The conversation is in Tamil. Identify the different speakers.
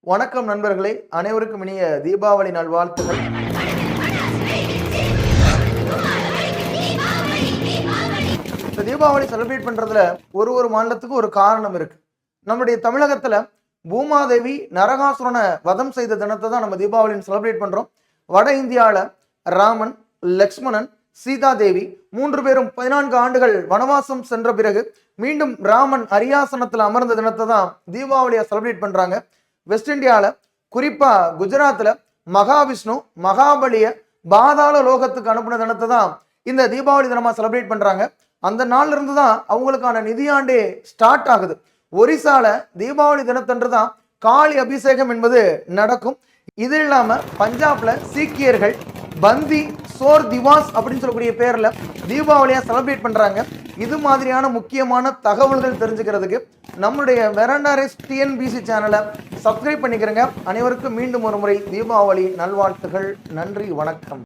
Speaker 1: வணக்கம் நண்பர்களே, அனைவருக்கும் இனிய தீபாவளி நல்வாழ்த்துகள். இந்த தீபாவளி செலிப்ரேட் பண்றதுல ஒரு மாநிலத்துக்கு ஒரு காரணம் இருக்கு. நம்முடைய தமிழகத்துல பூமாதேவி நரகாசுரனை வதம் செய்த தினத்தை தான் நம்ம தீபாவளின்னு செலிப்ரேட் பண்றோம். வட இந்தியால ராமன், லக்ஷ்மணன், சீதா தேவி 3 பேரும் 14 ஆண்டுகள் வனவாசம் சென்ற பிறகு மீண்டும் ராமன் அரியாசனத்தில் அமர்ந்த தினத்தை தான் தீபாவளியா செலிப்ரேட் பண்றாங்க. வெஸ்ட் இந்தியால குறிப்பா குஜராத்ல மகாவிஷ்ணு மகாபலிய பாதாள லோகத்துக்கு அனுப்பின தினத்தை தான் இந்த தீபாவளி தினமா செலிப்ரேட் பண்றாங்க. அந்த நாள்ல இருந்து தான் அவங்களுக்கான நிதியாண்டே ஸ்டார்ட் ஆகுது. ஒரிசால தீபாவளி தினத்தன்று தான் காளி அபிஷேகம் என்பது நடக்கும். இது இல்லாம பஞ்சாப்ல சீக்கியர்கள் பந்தி சோர் திவாஸ் அப்படின்னு சொல்லக்கூடிய பேர்ல தீபாவளியா செலிப்ரேட் பண்றாங்க. இது மாதிரியான முக்கியமான தகவல்கள் தெரிஞ்சுக்கிறதுக்கு நம்மளுடைய வெரண்டாரேஸ் டிஎன்பிசி சேனலை சப்ஸ்கிரைப் பண்ணிக்கிறேங்க. அனைவருக்கும் மீண்டும் ஒரு முறை தீபாவளி நல்வாழ்த்துகள். நன்றி, வணக்கம்.